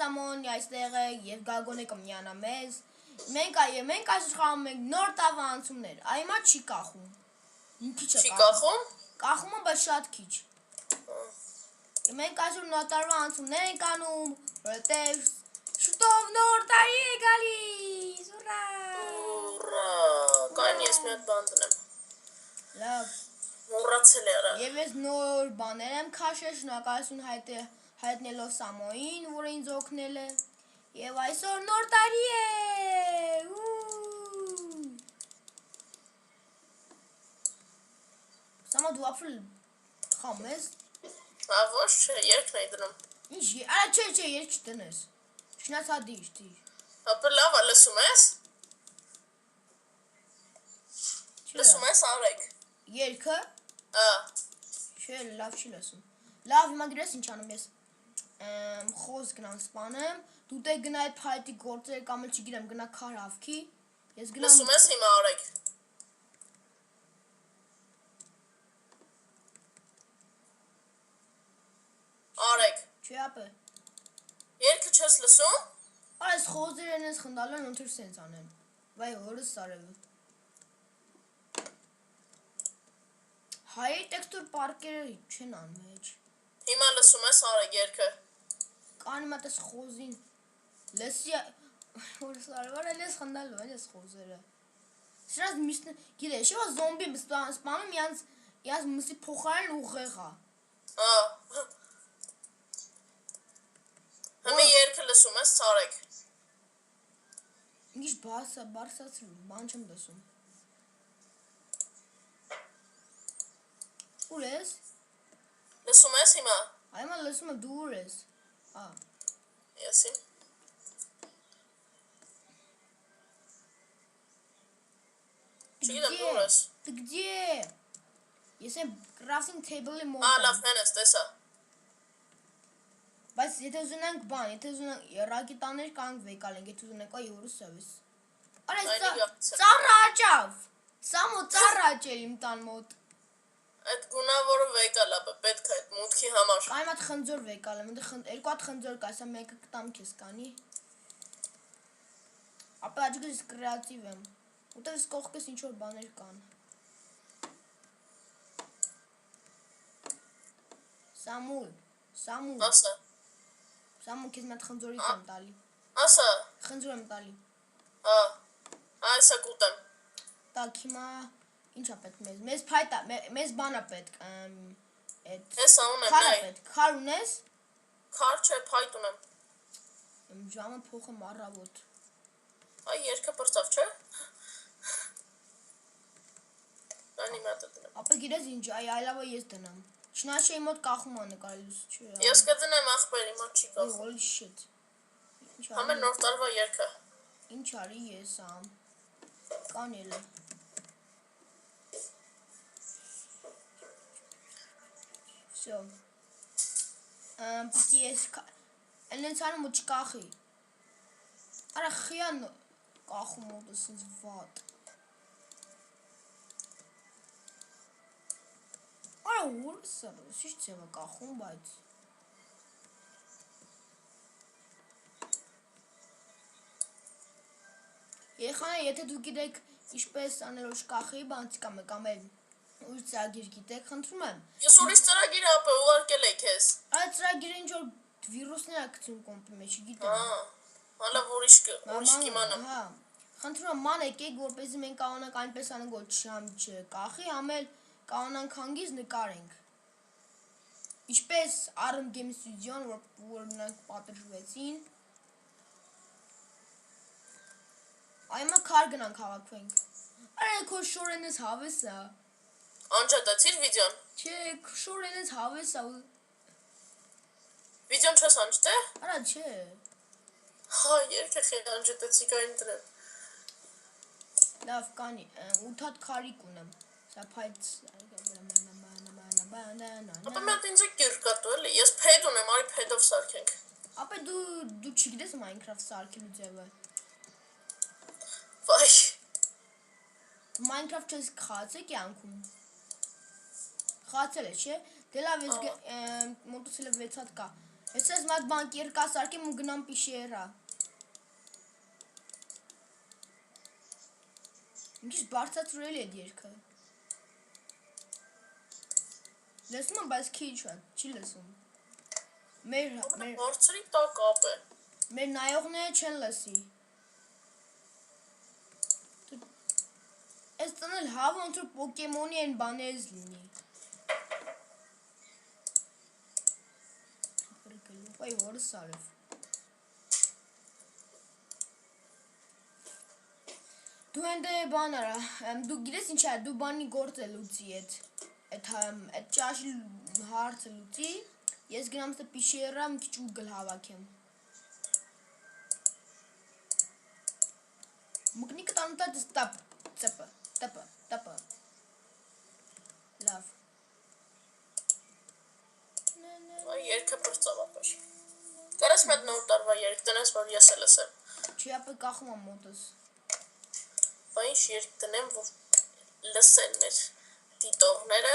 Սամոնի այստեղ է եւ Գագոնը կմիանա մեզ։ Մենք այսօր խաղում ենք նոր տավանցումներ։ Այմա չի կախում։ Քիչ է կախում։ Կախում է, բայց շատ քիչ։ Մենք այսօր նոր տավանցումներ ենք անում, որտեղ շուտով նոր տարի է գալիս։ Ուրա! Ուրա! Կան ես մի հատ բան դնեմ։ Լավ։ Մոռացել եմ։ Եվ ես նոր բաներ եմ քաշել, շնորհակալություն հայտնելով Սամոյին, որ ինձ օգնել է։ Եվ այսօր նոր տարի է։ Սամո դու ապրել խամ ես։ Ոչ, չէ, երկն էի դնում։ Ինչ, չէ, երկ չտնես։ Շնացա դիր։ Ապա լավ է, լսում ես։ Լսում ես, Արեգ։ Երկը։ Չէ, լավ չի լսում։ Լավ, հիմա գրես ինչ անում ես։ Խոսք գնամ սպանեմ, դու դե գնա այդ փայտի գործերը կամ էլ չգիտեմ, գնա քար հավքի։ Ես գնամ։ Լսում ես հիմա, Արեգ։ Արեգ։ Չէ, ապե։ Երկը չես լսում։ Այս խոզերն ես խնդալն ոնց որ սենց անեն։ Վայ, հորս սարևը։ Հայ տեքստուր պարկերը չեն անմեջ։ Հիմա լսում ես, Արեգ, երկը։ Կանի մատես խոզին։ Լսի հորս սարևը ես խնդալու են ես խոզերը։ Սրանց միսն գիտես, շո զոմբի սպանում յանց մսի փոխարեն ուղեղա։ Հիմա երկը լսում ես, Արեգ։ Ինչ բարսացրու, բան չեմ լսում։ Ուր ես։ Լսում ես հիմա։ Այմա լսում եմ դու ուր ես։ Եսի։ Չգիտեմ դուր ես։ Ты где? Ես եմ crafting table-ի մոտ։ Լավ, հենես, տեսա։ Բայց եթե ուզենանք բան, եթե ուզենանք ռակետաներ կանք վեկալ ենք, եթե ուզենանք այ հորս սավես։ Արա ծառա աճավ։ Սամո ծառա աճել իմ տան մոտ։ Այդ գունավորը վեկալ է, պետք է այդ մուտքի համար։ Կայմ այդ խնձոր վեկալ եմ, երկու հատ խնձոր կա, սա մեկը կտամ քեզ կանի։ Ապա աճգս կրեատիվ եմ։ Ուտեղ ես կողքես ինչ որ բաներ կան։ Սամուլ։ Ասա։ Սամուլ քեզ մատ խնձորից եմ տալի։ Ասա։ Խնձոր եմ տալի։ Այսա կուտեմ։ Так, հիմա ինչ է պետք մեզ։ Մեզ փայտա, մեզ բան է պետք։ Էս ունեմ, քար է պետք։ Քար ունես։ Քար չէ, փայտ ունեմ։ Ժամը փոխեմ առավոտ։ Այ երկը բրծավ, չէ։ Անի մատը դնեմ։ Ապա գիտես ինչ, այլավը ես դնամ։ Շնաշեի մոտ կախում է նկարելուց, չէ։ Ես կդնեմ ախպերի մոտ չի կախում։ Holy shit։ Համեն նոր տարվա երկը։ Ինչ արի ես ամ։ Կանել է։ Всё։ Պիտի ես այնց անում ու չկախի։ Արա խիան կախում մոտս ինձ վատ։ Արա ուրսը, ինչ ձևը կախում, բայց Երեխաներ, եթե դու գիտեք ինչպես անել կախի բանց կամ էլ ուր ծրագիր գիտեք, խնդրում եմ։ Ես ուրիշ ծրագիր ապա ուղարկել եի քեզ։ Այդ ծրագիրը ինչ որ վիրուսներ է գցում կոմպի մեջ, չգիտեմ։ Հալա ուրիշ կիմանամ։ Խնդրում եմ ման եկեք, որպեսզի մենք կանոնանք այնպես անենք, որ չկախի, ամել կանոնանք հանգից նկարենք։ Ինչպես Arm Game Studio-ն, որ նրանք պատժվեցին։ Այմա քար գնանք հավաքվենք։ Արա քո շորենս հավես է։ Անջատեցիր վիդեոն։ Չէ, շորենս հավես է։ Վիդեոն չես անջատե։ Արա չէ։ Երկը խեղ անջատեցի կային դրեմ։ Լավ կանի, 8 հատ քարիկ ունեմ։ Սա փայտ։ Ապա մենք ինձ կիրկատու էլի։ Ես փեդ ունեմ, արի փեդով սարքենք։ Ապա դու չգիտես Minecraft սարքելու ձևը։ Վայ։ Minecraft չես խացել կյանքում։ Խացել է, չէ։ Դե լավ ես մոտոցելը 6 հատ կա։ Ես ես մատ բանկեր կասարկեմ ու գնամ պիշերա։ Ինչ բարձրացրել է երգը։ Լսում եմ, բայց քիչ է, չի լսում։ Մեր Բարձրի տակ ապ է։ մեր նայողները չեն լսի։ Այս տնել հավը ոնց որ պոկեմոնի են բաներից լինի։ Այ որս արև։ Դու հենց բան արա, դու գիտես ինչ է, դու բանի գործ է լուծի այդ ճաշի հարցը լուծի, ես գնամ ստե պիշերա մի քիչ ուգլ հավաքեմ։ Մկնիկը տանուտա դες տապը։ Լավ։ Այ երգը բրծավապաշ։ Կարես մետ նոր տարվա երգ տնես, որ ես էլ լսեմ։ Չի ապը կախում եմ մոտս։ Բա ինչ երգ տնեմ, որ լսեն մեր դիտողները։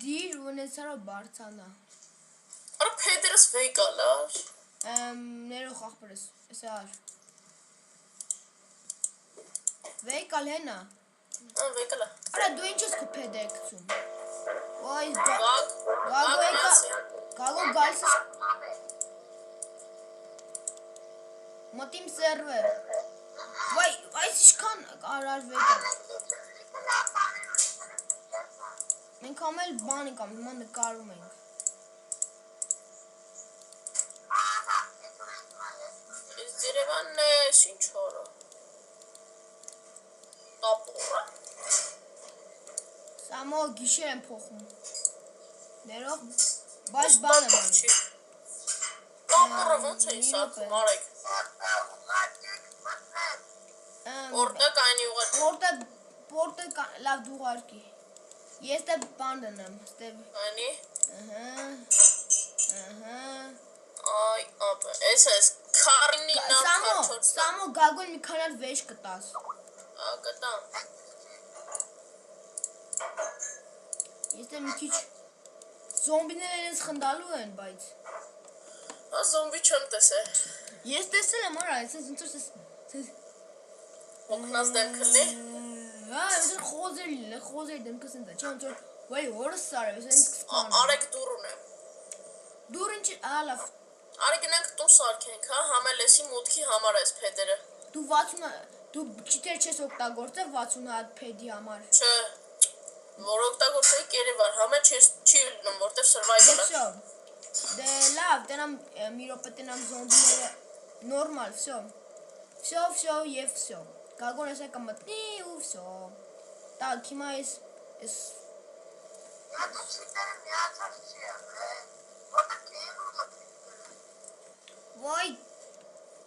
Դիր ունեցարով բարձանա։ Արա փեդերս վեգալ ար։ Ներող ախպրս, ես ար։ Վեյկալ հենա։ Վեգալ է։ Արա դու ինչ ես կպեդ է կցում։ Ոյ գագո գալսս։ Մոտիմ սերվեր։ Վայ, այս իշքան արար վեյկալ։ Մենք ամել բան ենք ամ, հիմա նկարում ենք։ Ես Երևանն ես ինչ հորը։ Տապորա։ Սամո գիշեր եմ փոխում։ Ներող, բայց բան եմ անում։ Տապորա ոնց է իսարքում, արեք։ Որտե կայնի ուղարկի։ Որտե լավ դուղարկի։ Ես դե բան դնեմ, ստեվ։ Կայնի։ Այ ապը, ես քարինի նավ քարթորց։ Սամո գագոն մի քանար վեշ կտաս։ Կտամ։ Ես դե մի քիչ զոմբիները ես խնդալու են, բայց։ Զոմբի չեմ տեսել։ Ես տեսել եմ, արա, ես ոնց որ Օգնած դեմքը լի։ Ոնց որ խոզեր դեմքս ընդ է, չէ՞ ոնց որ վայ որս արև, ես ինձ կսպանում։ Արեք դուր ունեմ։ Դուր ինչ, լավ։ Արի գնանք տուն սարքենք, հա, համելեսի մուտքի համար ես փեդերը։ Դու չիտեր չես օգտագործել 60 հատ փեդի համար։ Չէ։ Որ օգտագործեի կերևար, համը չի լինում, որտեվ survival է։ Դե լավ, տենամ մի րոպե տենամ զոմբիները նորմալ, всё եւ всё։ Գագոն էսա կմտնի ու всё։ Так, հիմա ես Վայ,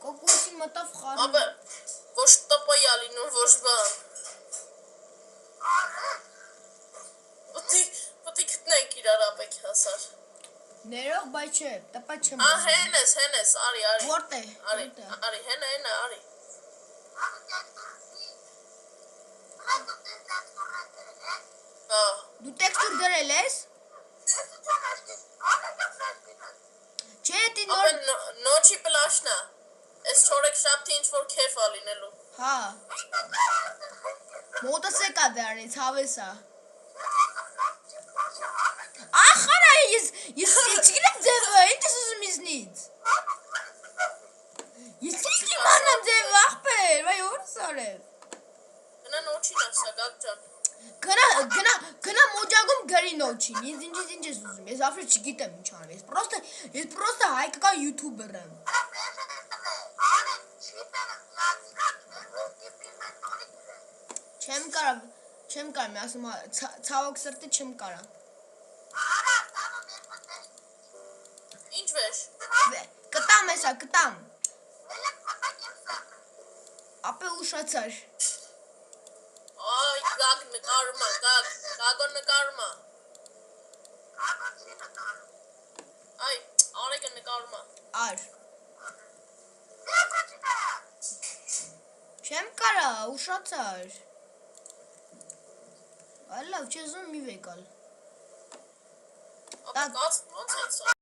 կոկուսին մտավ խառնում։ Ապա ոչ տպայա լինում, ոչ բան։ Պտի գտնենք իրար ապեք հասար։ Ներող, բայց չէ, տպա չեմ։ Հեն ես, արի։ Որտե։ Արի, հենա, արի։ Դու տեքստուր դրել ես։ Չէ, դի նոր։ Ապա նոչի պլաշնա։ Ես չորեք շապթի ինչ որ քեֆ ա լինելու։ Հա։ Մոտս եկա դրանից, հավեսա։ Ախ, արա, ես չգիտեմ ձևը, ինչ ես ուզում իզնից։ Ես ինչ իմանամ ձևը, ախպեր, վայ որս արև։ Գնա նոչին ասա, գակ ջան։ Գնա մոջագում գրի նոչին, ես ինչ ես ուզում, ես ապրե չգիտեմ ինչ արև, ես պրոստը հայկական յութուբեր եմ։ Չեմ կարա, մի ասում ցավոք սրտի չեմ կարա։ Ինչ վեշ։ Կտամ էսա, կտամ։ Ապե ուշացար։ Այ, գակ նկարումա, գագոն նկարումա։ Այ, արեկը նկարումա։ Ար։ Չեմ կարա, ուշացար։ Այ լավ, չեզում մի վեկալ։ Ապա կաց ոնց են սա։